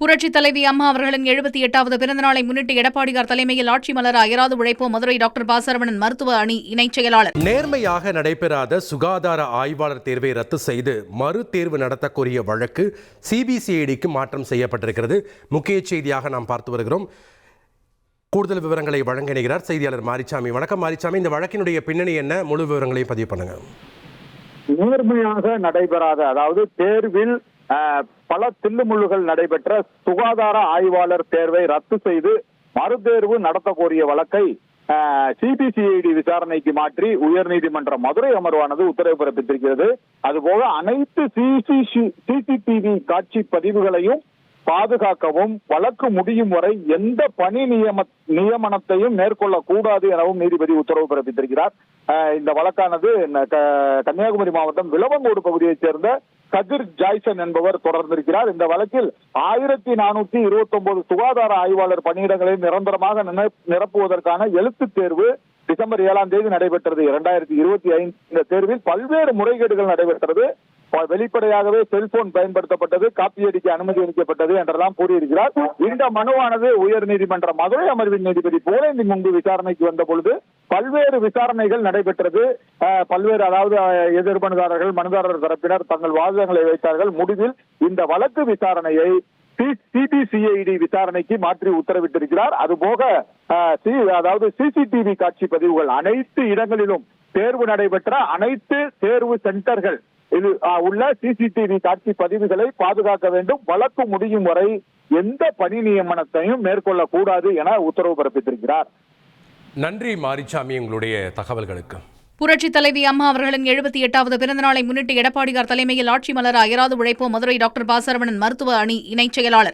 புரட்சித் தலைவி அம்மா அவர்களின் 78வது பிறந்தநாளை முன்னிட்டு எடப்பாடியார் தலைமையில் ஆட்சி மலர அயராது உழைப்போம் மதுரை டாக்டர் பாசரவணன் மருத்துவ அணி இணைச் செயலாளர். நேர்மையாக நடைபெறாத சுகாதார ஆய்வாளர் தேர்வை ரத்து செய்து மறு தேர்வு நடத்த கோரிய வழக்கு சிபிசிஐடிக்கு மாற்றம் செய்யப்பட்டிருக்கிறது. முக்கிய செய்தியாக நாம் பார்த்து வருகிறோம். கூடுதல் விவரங்களை வழங்க இணைகிறார் செய்தியாளர் மாரிச்சாமி. வணக்கம் மாரிச்சாமி, இந்த வழக்கினுடைய பின்னணி என்ன? முழு விவரங்களையும் பதிவு பண்ணுங்க. நேர்மையாக நடைபெறாத, அதாவது தேர்வில் பல தில்லுமுள்ளுகள் நடைபெற்ற சுகாதார ஆய்வாளர் தேர்வை ரத்து செய்து மறுதேர்வு நடத்த கோரிய வழக்கை சிபிசிஐடி விசாரணைக்கு மாற்றி உயர்நீதிமன்ற மதுரை அமர்வானது உத்தரவு பிறப்பித்திருக்கிறது. அதுபோக அனைத்து சிசிடிவி காட்சி பதிவுகளையும் பாதுகாக்கவும் வழக்கு முடியும் வரை எந்த பணி நியமனத்தையும் மேற்கொள்ளக்கூடாது எனவும் நீதிபதி உத்தரவு பிறப்பித்திருக்கிறார். இந்த வழக்கானது கன்னியாகுமரி மாவட்டம் விளவங்கோடு பகுதியைச் சேர்ந்த கதிர் ஜாய்சன் என்பவர் தொடர்ந்திருக்கிறார். இந்த வழக்கில் 1429 சுகாதார ஆய்வாளர் பணியிடங்களை நிரந்தரமாக நிரப்புவதற்கான எழுத்துத் தேர்வு டிசம்பர் 7ஆம் தேதி நடைபெற்றது. 2025 இந்த தேர்வில் பல்வேறு முறைகேடுகள் நடைபெற்றது. வெளிப்படையாகவே செல்போன் பயன்படுத்தப்பட்டது, காப்பியடிக்க அனுமதி அளிக்கப்பட்டது என்றெல்லாம் கூறியிருக்கிறார். இந்த மனுவானது உயர் நீதிமன்ற மதுரை அமர்வின் நீதிபதி போலேந்தி முன்பு விசாரணைக்கு வந்த பொழுது பல்வேறு விசாரணைகள் நடைபெற்றது. பல்வேறு, அதாவது எதிர்மனுதாரர்கள், மனுதாரர் தரப்பினர் தங்கள் வாதங்களை வைத்தார்கள். முடிவில் இந்த வழக்கு விசாரணையை சிபிசிஐடி விசாரணைக்கு மாற்றி உத்தரவிட்டிருக்கிறார். அதுபோக அதாவது சிசிடிவி காட்சி பதிவுகள் அனைத்து இடங்களிலும் தேர்வு நடைபெற்ற அனைத்து தேர்வு சென்டர்கள் உள்ள சிசிடிவி காட்சி பதிவுகளை பாதுகாக்க வேண்டும். வழக்கு முடியும் வரை எந்த பணி நியமனத்தையும் மேற்கொள்ளக்கூடாது என உத்தரவு பிறப்பித்திருக்கிறார். நன்றி மாரிச்சாமி, உங்களுடைய தகவல்களுக்கு. புரட்சித் தலைவி அம்மா அவர்களின் 78வது பிறந்தநாளை முன்னிட்டு எடப்பாடியார் தலைமையில் ஆட்சி மலர அயராது உழைப்போம் மதுரை டாக்டர் பாசரவணன் மருத்துவ அணி இணைச் செயலாளர்.